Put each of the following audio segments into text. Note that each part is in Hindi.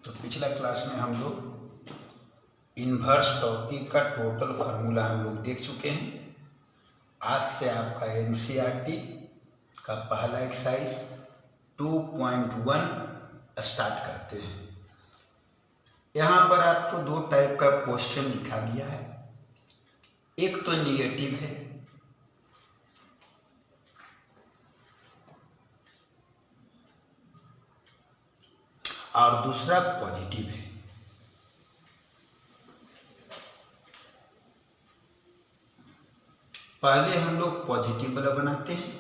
तो पिछला क्लास में हम लोग इन्वर्स टॉपिक का टोटल फार्मूला हम लोग देख चुके हैं। आज से आपका एनसीईआरटी का पहला एक्सरसाइज 2.1 स्टार्ट करते हैं। यहाँ पर आपको दो टाइप का क्वेश्चन लिखा गया है। एक तो निगेटिव है और दूसरा पॉजिटिव है। पहले हम लोग पॉजिटिव वाला बनाते हैं,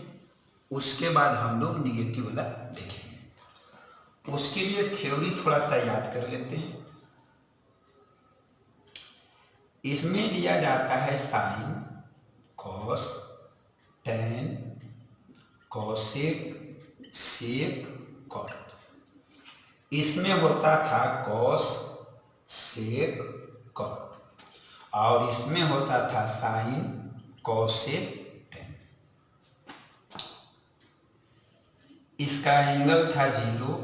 उसके बाद हम लोग निगेटिव वाला देखेंगे। उसके लिए थ्योरी थोड़ा सा याद कर लेते हैं। इसमें लिया जाता है साइन, कॉस, टेन, कॉसेक, सेक, कॉट। इसमें होता था कॉस, सेक, कॉट और इसमें होता था साइन, कॉसेक, टेन। इसका एंगल था 0,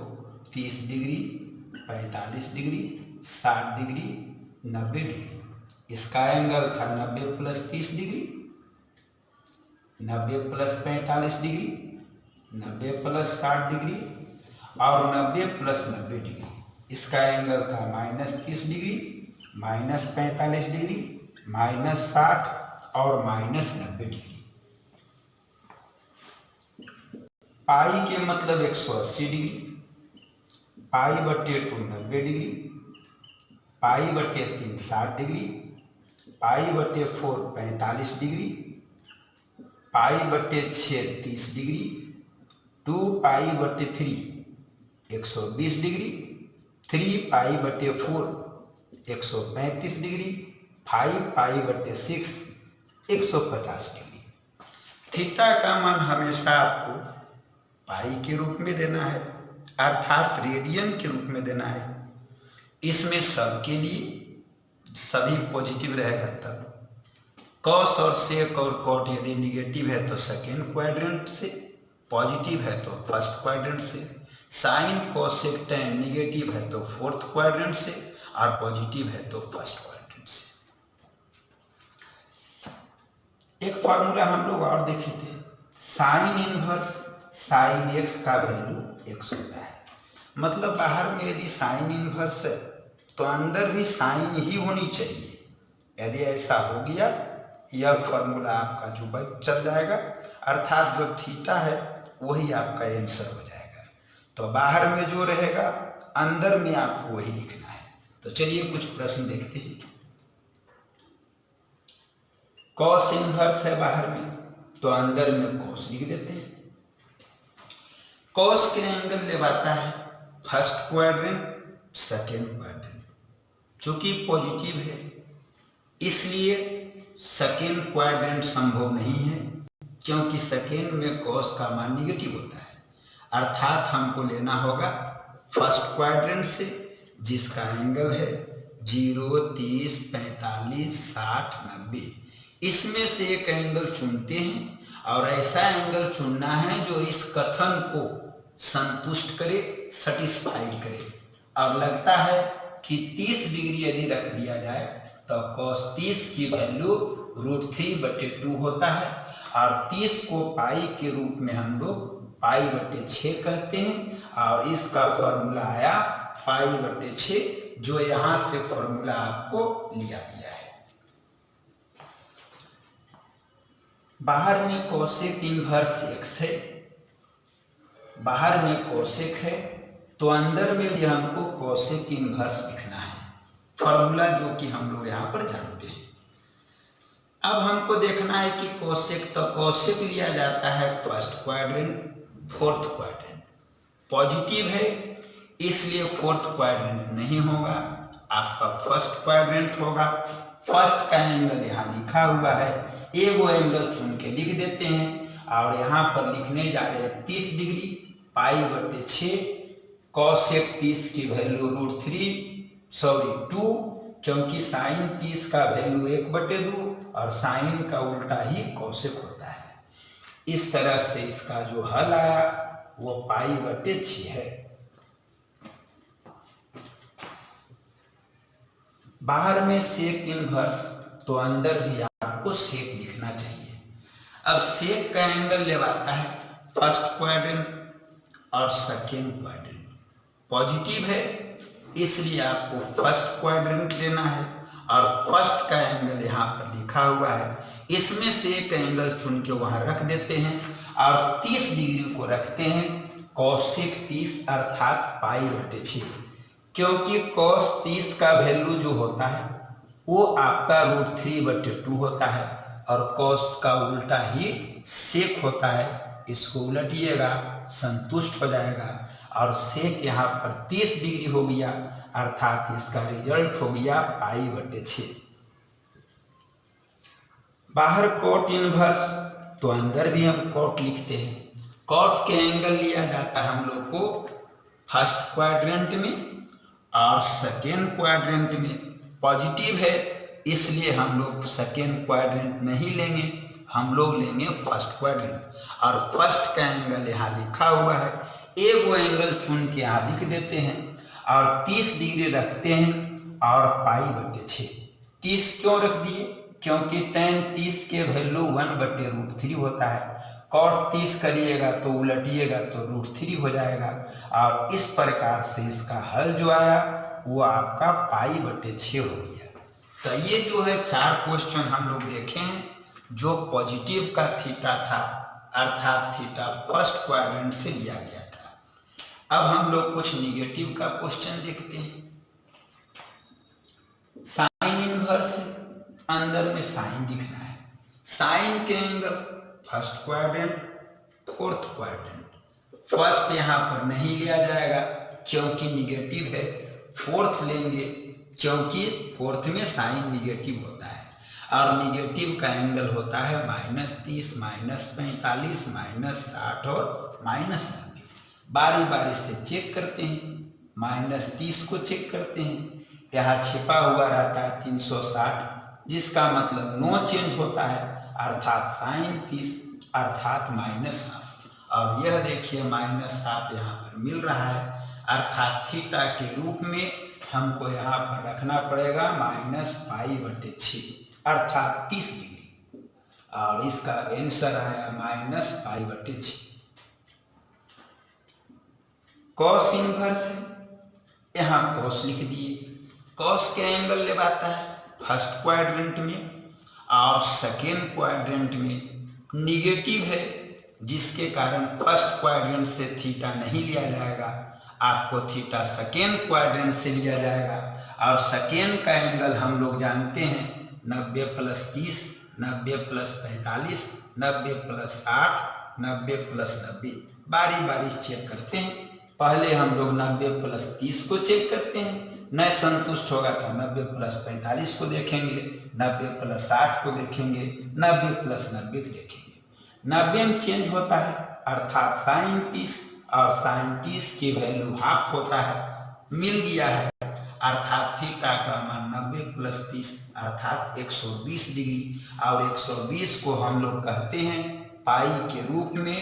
30 डिग्री, 45 डिग्री, 60 डिग्री, 90 डिग्री। इसका एंगल था 90 plus 30 degree, 90 plus 45 degree, 90 plus 60 degree और 90 प्लस 90 डिग्री। इसका एंगल था -30 डिग्री, -45 डिग्री, -60 और -90 डिग्री। पाई के मतलब 180 डिग्री, पाई बटे 2 90 डिग्री, पाई बटे 3 60 डिग्री, पाई बटे 4 45 डिग्री, पाई बटे 6 30 डिग्री, 2 पाई बटे 3 120 डिग्री, 3 पाई बटे 4 135 डिग्री, 5 पाई बटे 6 150 डिग्री। थीटा का मान हमेशा आपको पाई के रूप में देना है, अर्थात रेडियन के रूप में देना है। इसमें सब के लिए सभी पॉजिटिव रहेगा तब। कॉस और सेक और कॉट यदि निगेटिव है तो सेकेंड क्वाड्रेंट से, पॉजिटिव है तो फर्स्ट क्वाड्रेंट से। साइन, कॉसेक, टेन निगेटिव है तो फोर्थ क्वाड्रेंट से और पॉजिटिव है तो फर्स्ट क्वाड्रेंट से। एक फॉर्मूला हम लोग और देखे थे, साइन इनवर्स साइन एक्स का वैल्यू एक्स होता है। मतलब बाहर में यदि साइन इनवर्स है तो अंदर भी साइन ही होनी चाहिए। यदि ऐसा हो गया, यह फॉर्मूला आपका जो चल जाएगा, अर्थात जो थीटा है वही आपका आंसर हो जाएगा। तो बाहर में जो रहेगा अंदर में आपको वही लिखना है। तो चलिए कुछ प्रश्न देखते हैं। कॉस इनवर्स है बाहर में तो अंदर में कॉस लिख देते हैं। कॉस के एंगल लेवाता है फर्स्ट क्वाड्रेंट, सेकेंड क्वाड्रेंट। चूंकि पॉजिटिव है इसलिए सेकेंड क्वाड्रेंट संभव नहीं है, क्योंकि सेकेंड में कॉस का मान निगेटिव होता है। अर्थात हमको लेना होगा फर्स्ट क्वाड्रेंट से, जिसका एंगल है 0, 30, 45, 60, 90। इसमें से एक एंगल चुनते हैं और ऐसा एंगल चुनना है जो इस कथन को संतुष्ट करे, सेटिस्फाइड करे। और लगता है कि 30 डिग्री यदि रख दिया जाए तो cos 30 की वैल्यू √3/2 होता है और 30 को पाई के रूप में हम लोग पाई/6 कहते हैं और इसका फॉर्मूला आया पाई/6, जो यहाँ से फॉर्मूला आपको लिया गया है। बाहर में कोसेक इनवर्स x है, बाहर में कोसेक है तो अंदर में भी हमको कोसेक इनवर्स लिखना है, फॉर्मूला जो कि हम लोग यहाँ पर जानते हैं। अब हमको देखना है कि कोसेक, तो कोसेक लिया जाता है first quadrant, fourth quadrant. Positive है इसलिए फोर्थ क्वाड्रेंट नहीं होगा, आपका फर्स्ट क्वाड्रेंट होगा। फर्स्ट का एंगल यहाँ लिखा हुआ है, एक वो एंगल चुन के लिख देते हैं और यहाँ पर लिखने जा रहे हैं 30 डिग्री, पाई/6, कॉसेक 30 की वैल्यू √2, क्योंकि साइन 30 का वैल्यू 1/2 और साइन का उल्टा ही कॉसेक होता है। इस तरह से इसका जो हल आया वो पाई/6 है। बाहर में सेक इनवर्स तो अंदर भी आपको सेक लिखना चाहिए। अब सेक का एंगल लेवाता है फर्स्ट क्वाड्रेंट और सेकेंड क्वाड्रेंट। पॉजिटिव है इसलिए आपको फर्स्ट क्वाड्रेंट लेना है और फर्स्ट का एंगल यहाँ पर लिखा हुआ है, इसमें से एक एंगल चुन के वहाँ रख देते हैं और 30 डिग्री को रखते हैं कॉसेक 30 अर्थात π/6, क्योंकि cos 30 का वैल्यू जो होता है वो आपका √3/2 होता है और cos का उल्टा ही सेक होता है। इसको उलटिएगा संतुष्ट हो जाएगा और सेक यहाँ पर 30 डिग्री हो गया अर्थात इसका रिजल्ट हो गया π/6। बाहर कॉट इनवर्स तो अंदर भी हम कॉट लिखते हैं। कॉट के एंगल लिया जाता है हम लोग को फर्स्ट क्वाड्रेंट में और सेकेंड क्वाड्रेंट में। पॉजिटिव है इसलिए हम लोग सेकेंड क्वाड्रेंट नहीं लेंगे, हम लोग लेंगे फर्स्ट क्वाड्रेंट और फर्स्ट का एंगल यहाँ लिखा हुआ है। एक वो एंगल चुन के यहाँ लिख देते हैं और 30 डिग्री रखते हैं और π/6। 30 क्यों रख दिए? क्योंकि tan 30 के वैल्यू 1/√3 होता है। cot 30 करिएगा तो उलटिएगा तो √3 हो जाएगा और इस प्रकार से इसका हल जो आया वो आपका π/6 हो गया। तो ये जो है 4 क्वेश्चन हम लोग देखे हैं जो पॉजिटिव का थीटा था अर्थात थीटा फर्स्ट क्वाड्रेंट से लिया गया था। अब हम लोग कुछ निगेटिव का क्वेश्चन देखते हैं। साइन इनवर्स अंदर में साइन दिखना है। साइन के angle first quadrant fourth quadrant. First यहाँ पर नहीं लिया जाएगा क्योंकि निगेटिव है, फोर्थ लेंगे क्योंकि फोर्थ में साइन निगेटिव होता है और निगेटिव का एंगल होता है -30, -45, -60 और -90। बारी बारी से चेक करते हैं। -30 को चेक करते हैं, यहाँ छिपा हुआ रहता है 360 जिसका मतलब नो चेंज होता है अर्थात साइन 30 अर्थात -हाफ और यह देखिए -हाफ यहाँ पर मिल रहा है अर्थात थीटा के रूप में हमको यहाँ पर रखना पड़ेगा -π/6 अर्थात 30 डिग्री और इसका आंसर आया -π/6। कॉस इनवर्स यहाँ कॉस लिख दिए। कॉस के एंगल लेवाता है फर्स्ट क्वाड्रेंट में और सेकेंड क्वाड्रेंट में। निगेटिव है जिसके कारण फर्स्ट क्वाड्रेंट से थीटा नहीं लिया जाएगा, आपको थीटा सेकेंड क्वाड्रेंट से लिया जाएगा और सेकेंड का एंगल हम लोग जानते हैं 90 + 30, 90 + 45, 90 + 60, 90 + 90। बारी बारी चेक करते हैं। पहले हम लोग 90 + 30 को चेक करते हैं, न संतुष्ट होगा तो 90 + 45 को देखेंगे, 90 + 60 को देखेंगे, 90 + 90 को देखेंगे। 90 में चेंज होता है अर्थात साइन 30 और साइन 30 की वैल्यू हाफ होता है, मिल गया है अर्थात थीटा का मान 90 + 30 अर्थात 120 डिग्री और 120 को हम लोग कहते हैं पाई के रूप में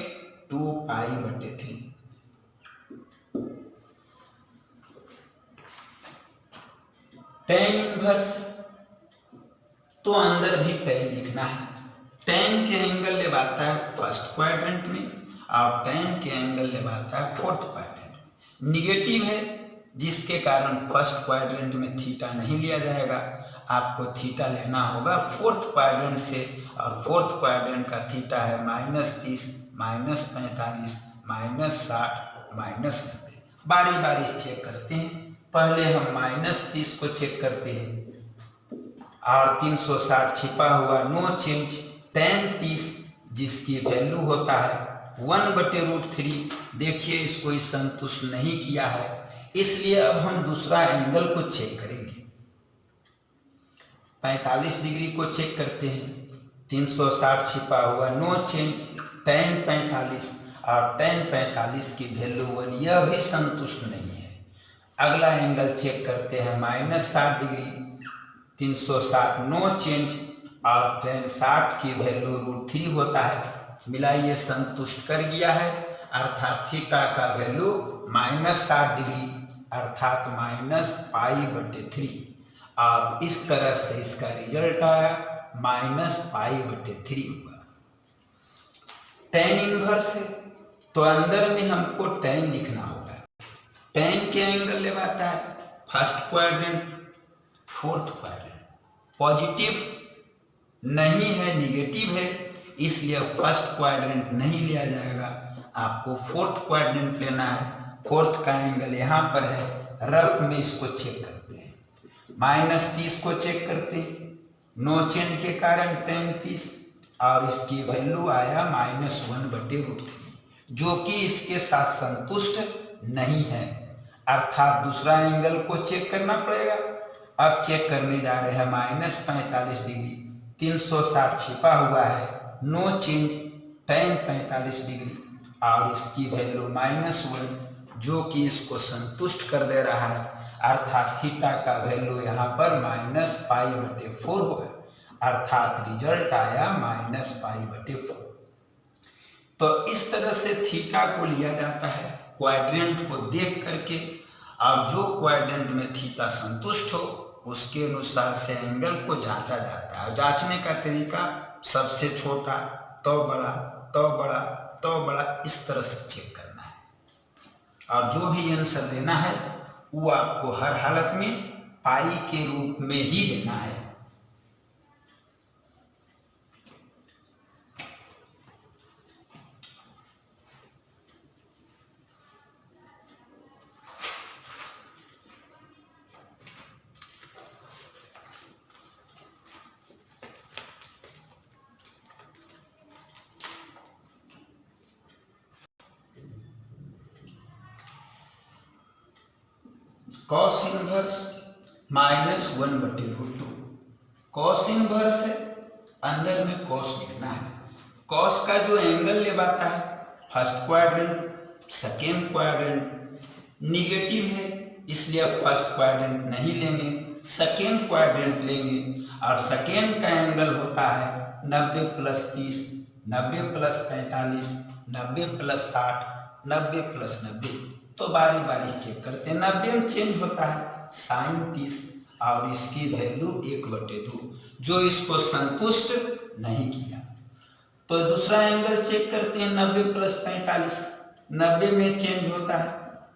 2π/3। tan इनवर्स तो अंदर भी tan लिखना है। tan के एंगल लेवाता है फर्स्ट क्वाड्रेंट में और tan के एंगल लेवाता है फोर्थ क्वाड्रेंट में। निगेटिव है जिसके कारण फर्स्ट क्वाड्रेंट में थीटा नहीं लिया जाएगा, आपको थीटा लेना होगा फोर्थ क्वाड्रेंट से और फोर्थ क्वाड्रेंट का थीटा है -30, -45, -60, -90। बारी बारी चेक करते हैं। पहले हम -30 को चेक करते हैं और 360 छिपा हुआ नो चेंज। tan 30 जिसकी वैल्यू होता है 1/√3। देखिए इसको ही संतुष्ट नहीं किया है इसलिए अब हम दूसरा एंगल को चेक करेंगे। 45 डिग्री को चेक करते हैं। 360 छिपा हुआ नो चेंज, tan 45 और tan 45 की वैल्यू 1, यह भी संतुष्ट नहीं है। अगला एंगल चेक करते हैं -60 डिग्री, 360 नो चेंज और tan 60 की वैल्यू √3 होता है, मिलाइए संतुष्ट कर गया है अर्थात थीटा का वैल्यू -60 डिग्री अर्थात -π/3। अब इस तरह से इसका रिजल्ट आया -π/3 होगा। टेन इनवर्स है तो अंदर में हमको टेन लिखना होगा। टेन के एंगल लेवाता है first quadrant, fourth quadrant, positive नहीं है, निगेटिव है, इसलिए फर्स्ट क्वाड्रेंट नहीं लिया जाएगा, आपको फोर्थ क्वाड्रेंट लेना है। फोर्थ का एंगल यहाँ पर है, रफ में इसको चेक करते हैं, -30 को चेक करते हैं, नो चेंज के कारण tan 30 और इसकी वैल्यू आया -1/√3 जो कि इसके साथ संतुष्ट नहीं है, अर्थात दूसरा एंगल को चेक करना पड़ेगा। अब चेक करने जा रहे हैं -45 डिग्री, 360 छिपा हुआ है, नो चेंज tan 45 डिग्री और इसकी वैल्यू -1 जो कि इसको संतुष्ट कर दे रहा है, अर्थात थीटा का वैल्यू यहाँ पर -π/4 होगा, अर्थात रिजल्ट आया -π/4। तो इस तरह से थीटा को लिया जाता है क्वाड्रेंट को देख करके, और जो क्वाड्रेंट में थीटा संतुष्ट हो उसके अनुसार से एंगल को जांचा जाता है। जांचने का तरीका सबसे छोटा तो बड़ा, तो बड़ा, तो बड़ा, इस तरह से चेक करना है, और जो भी आंसर देना है वो आपको हर हालत में पाई के रूप में ही देना है। कॉस इनवर्स -1/√2, कॉस इनवर्स है, अंदर में कॉस लिखना है। कॉस का जो एंगल लेवाता है first quadrant, second quadrant, negative है इसलिए फर्स्ट क्वाड्रेंट नहीं लेंगे, सेकेंड क्वाड्रेंट लेंगे, और सेकेंड का एंगल होता है 90 + 30, 90 + 45, 90 + 60, 90 + 90। तो बारी बारी चेक करते हैं। 90 में चेंज होता है sin 30 और इसकी वैल्यू 1/2 जो इसको संतुष्ट नहीं किया। तो दूसरा एंगल चेक करते हैं 90 + 45, 90 में चेंज होता है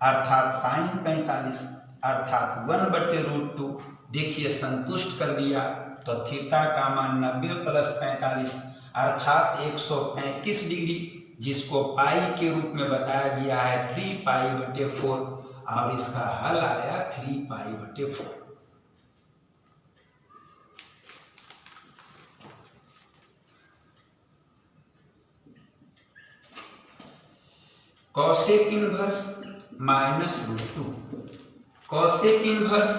अर्थात sin 45 अर्थात 1/√2, देखिए संतुष्ट कर दिया। तो थीटा का मान 90 + 45 अर्थात 135 डिग्री, जिसको पाई के रूप में बताया गया है 3π/4, और इसका हल आया 3π/4। कॉसेक इनवर्स -√2, कॉसेक इनवर्स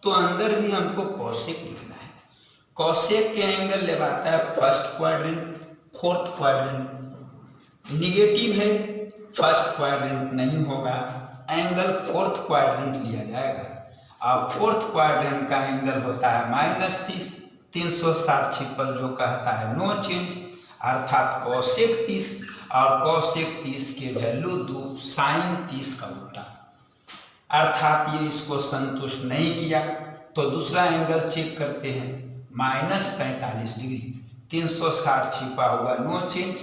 तो अंदर भी हमको कॉसेक लिखना है। कॉसेक के एंगल लेवाता है first quadrant, fourth quadrant, negative है, फर्स्ट क्वाड्रेंट नहीं होगा, एंगल फोर्थ क्वाड्रेंट लिया जाएगा। अब फोर्थ क्वाड्रेंट का एंगल होता है -30, 360 छिपल जो कहता है नो चेंज, अर्थात कॉसेक 30 और कॉसेक 30 के वैल्यू 2 sin 30 का उल्टा, अर्थात ये इसको संतुष्ट नहीं किया। तो दूसरा एंगल चेक करते हैं -45 डिग्री, 360 छिपा हुआ नो चेंज,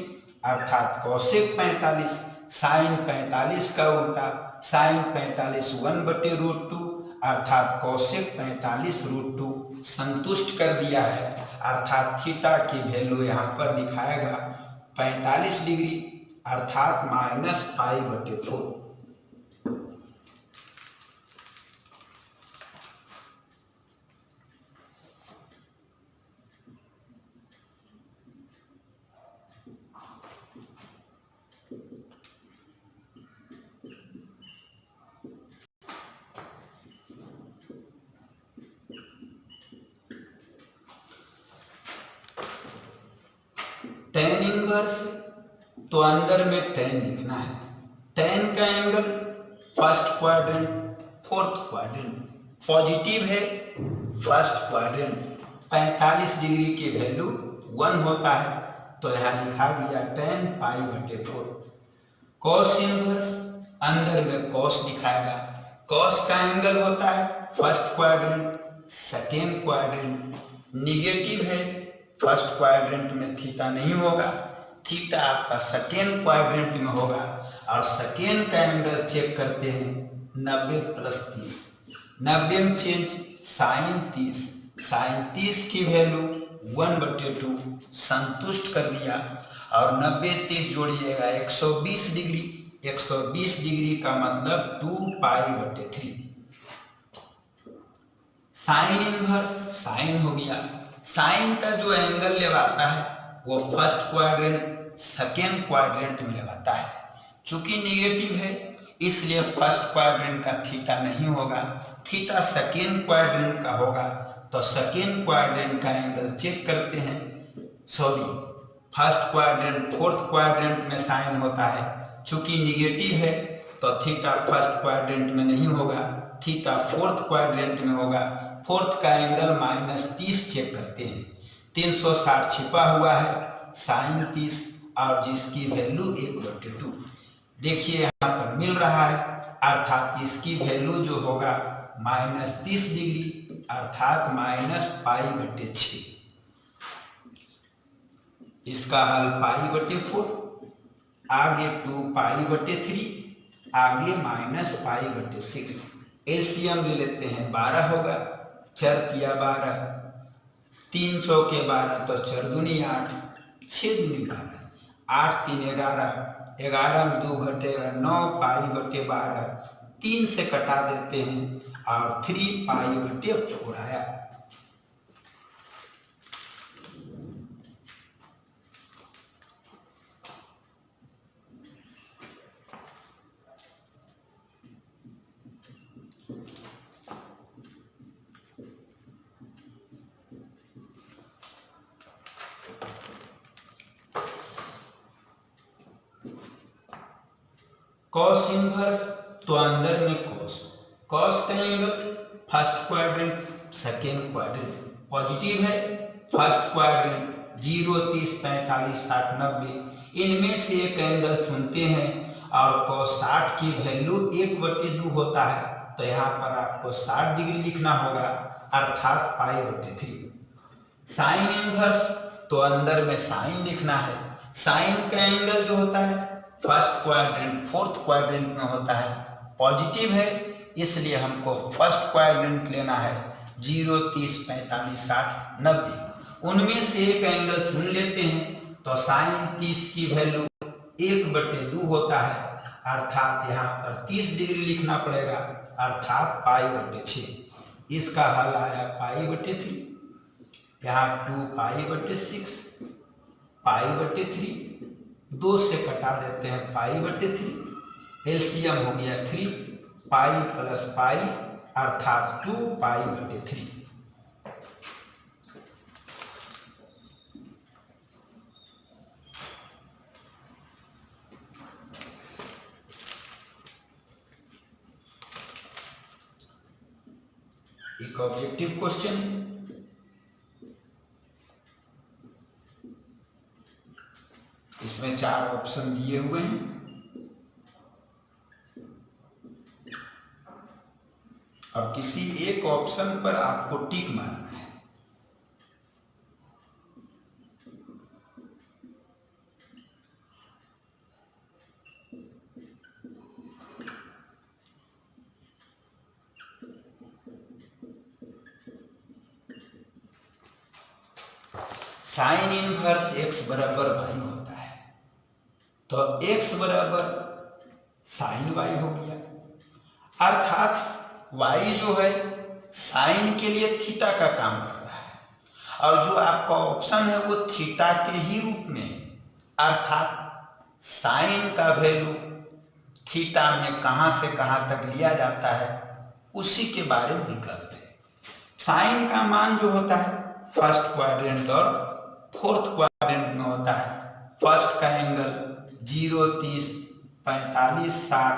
अर्थात कॉसेक 45 sin 45 का उल्टा, sin 45 1/√2 अर्थात कॉसेक 45√2 संतुष्ट कर दिया है, अर्थात थीटा की वैल्यू यहाँ पर लिखाएगा 45 डिग्री अर्थात -π/4। टेन इनवर्स तो अंदर में टेन लिखना है। टेन का angle first quadrant, fourth quadrant, positive है, फर्स्ट क्वाड्रेंट 45 डिग्री की वैल्यू 1 होता है, तो यहाँ लिखा गया tan π/4। कॉस इनवर्स अंदर में कॉस दिखाएगा, कॉस का एंगल होता है first quadrant, second quadrant negative है, फर्स्ट क्वाड्रेंट में थीटा नहीं होगा, थीटा आपका सेकेंड क्वाड्रेंट में होगा। और सेकेंड का एंगल चेक करते हैं 90 प्लस 30, 90 में चेंज साइन 30, साइन 30 की वैल्यू 1/2 संतुष्ट कर दिया। और 90 30 जोड़िएगा 120 डिग्री, 120 डिग्री का मतलब 2π/3। साइन इनवर्स साइन हो गया, साइन का जो एंगल लगाता है वो फर्स्ट क्वाड्रेंट सेकेंड क्वाड्रेंट में लगाता है। चूंकि निगेटिव है इसलिए फर्स्ट क्वाड्रेंट का थीटा नहीं होगा, थीटा सेकेंड क्वाड्रेंट का होगा। तो सेकेंड क्वाड्रेंट का एंगल चेक करते हैं, sorry first quadrant fourth quadrant में साइन होता है, चूंकि निगेटिव है तो थीटा फर्स्ट क्वाड्रेंट में नहीं होगा, थीटा फोर्थ क्वाड्रेंट में होगा। फोर्थ का एंगल -30 चेक करते हैं, 360 छिपा हुआ है, साइन 30 और जिसकी वैल्यू 1/2 देखिए यहाँ पर मिल रहा है, अर्थात इसकी वैल्यू जो होगा -30 डिग्री अर्थात -π/6। इसका हल π/4, आगे 2π/3, आगे -π/6। एलसीएम ले लेते हैं, 12 होगा, 4 तिया 12, 3 चौके 12 तो 4 दूनी 8, 6 दूनी 12, 8 3 11, 11 में 2 घटेगा 9π/12, 3 से कटा देते हैं और 3π/4 आया। कॉस इनवर्स तो अंदर में कॉस, कॉस का angle first quadrant second quadrant positive है, फर्स्ट क्वाड्रेंट 0 30 45 60 90 इनमें से एक एंगल चुनते हैं और cos 60 की वैल्यू 1/2 होता है, तो यहाँ पर आपको 60 डिग्री लिखना होगा अर्थात π/3। साइन इनवर्स तो अंदर में साइन लिखना है, साइन का एंगल जो होता है फर्स्ट क्वाड्रेंट फोर्थ क्वाड्रेंट में होता है, पॉजिटिव है इसलिए हमको फर्स्ट क्वाड्रेंट लेना है, 0 30 45 60 90 उनमें से एक एंगल चुन लेते हैं। तो साइन 30 की वैल्यू 1/2 होता है, अर्थात यहाँ पर 30 डिग्री लिखना पड़ेगा अर्थात π/6। इसका हल आया π/3, यहाँ 2π/6, π/3 2 से कटा देते हैं π/3, एलसीएम हो गया 3, पाई प्लस पाई अर्थात 2π/3। एक ऑब्जेक्टिव क्वेश्चन है, इसमें 4 ऑप्शन दिए हुए हैं। अब किसी एक ऑप्शन पर आपको टिक मारना है। साइन इनवर्स x बराबर y होता है, तो x बराबर साइन y हो गया, अर्थात y जो है साइन के लिए थीटा का काम कर रहा है, और जो आपका ऑप्शन है वो थीटा के ही रूप में है, अर्थात साइन का वैल्यू थीटा में कहां से कहां तक लिया जाता है उसी के बारे में विकल्प है। साइन का मान जो होता है फर्स्ट क्वाड्रेंट और फोर्थ क्वाड्रेंट में होता है। फर्स्ट का एंगल 0 30 45 60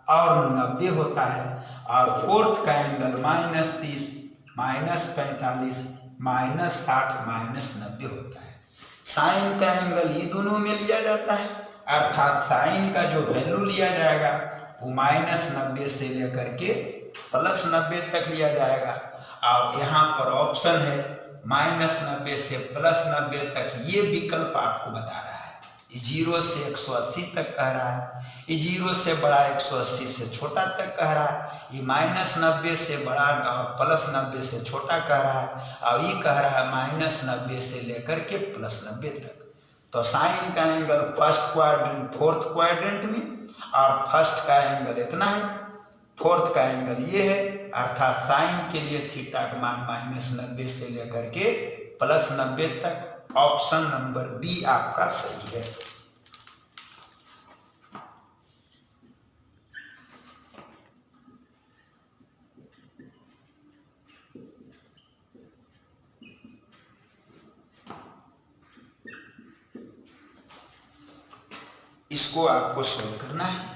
और 90 होता है, और फोर्थ का एंगल -30 -45 -60 -90 होता है। साइन का एंगल ये दोनों में लिया जाता है, अर्थात साइन का जो वैल्यू लिया जाएगा वो -90 से लेकर के +90 तक लिया जाएगा, और यहाँ पर ऑप्शन है -90 से +90 तक। ये विकल्प आपको बता रहा है, ये 0 से 180 तक कह रहा है, ये 0 से बड़ा 180 से छोटा तक कह रहा है, ये -90 से बड़ा और +90 से छोटा कह रहा है, और ये कह रहा है -90 से लेकर के +90 तक। तो साइन का angle first quadrant fourth quadrant में, और फर्स्ट का एंगल इतना है, फोर्थ का एंगल ये है, अर्थात साइन के लिए थीटा का मान -90 से लेकर के +90 तक। ऑप्शन नंबर बी आपका सही है। इसको आपको सोल्व करना है।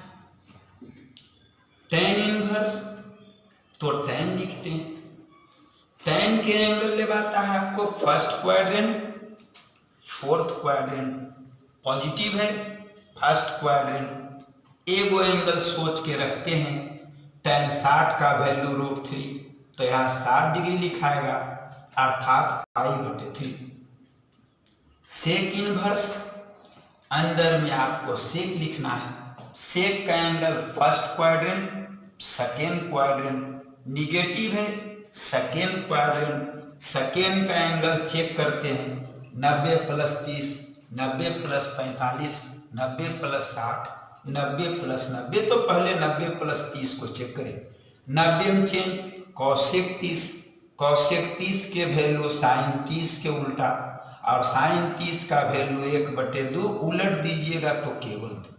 tan इनवर्स, तो tan लिखते हैं। tan के एंगल लेवाता है आपको first quadrant fourth quadrant, positive है फर्स्ट क्वाड्रेंट। एगो एंगल सोच के रखते हैं, tan 60 का वैल्यू √3, तो यहाँ 60 डिग्री लिखाएगा, अर्थात π/3। सेक इनवर्स, अंदर में आपको सेक लिखना है। सेक का angle first quadrant second quadrant, negative है सेकेंड क्वाड्रेंट। सेकेंड का एंगल चेक करते हैं, 90 + 30, 90 + 45, 90 + 60, 90 + 90। तो पहले 90 + 30 को चेक करें। 90 में चेंज कौशिक 30, कौशिक 30 के वैल्यू साइन 30 के उल्टा, और साइन 30 का वैल्यू 1/2 उलट दीजिएगा तो केवल 2।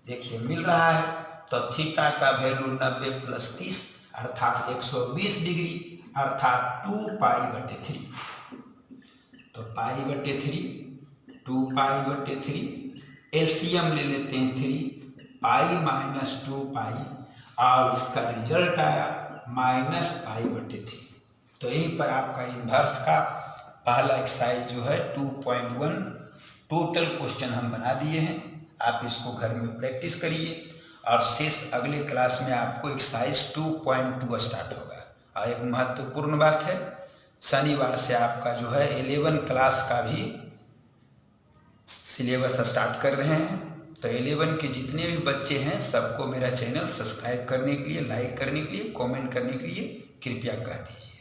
देखिए मिल रहा है, तो थीटा का वैल्यू 90 + 30 अर्थात 120 डिग्री, अर्थात 2π/3। तो π/3, 2π/3, एलसीएम ले लेते हैं 3, π - 2π, और इसका रिजल्ट आया -π/3। तो यहीं पर आपका इनवर्स का पहला एक्सरसाइज जो है 2.1 टोटल क्वेश्चन हम बना दिए हैं। आप इसको घर में प्रैक्टिस करिए, और शेष अगले क्लास में आपको एक्सरसाइज 2.2 स्टार्ट होगा। और एक महत्वपूर्ण बात है, शनिवार से आपका जो है 11 क्लास का भी सिलेबस स्टार्ट कर रहे हैं। तो 11 के जितने भी बच्चे हैं सबको मेरा चैनल सब्सक्राइब करने के लिए, लाइक करने के लिए, कमेंट करने के लिए कृपया कह दीजिए।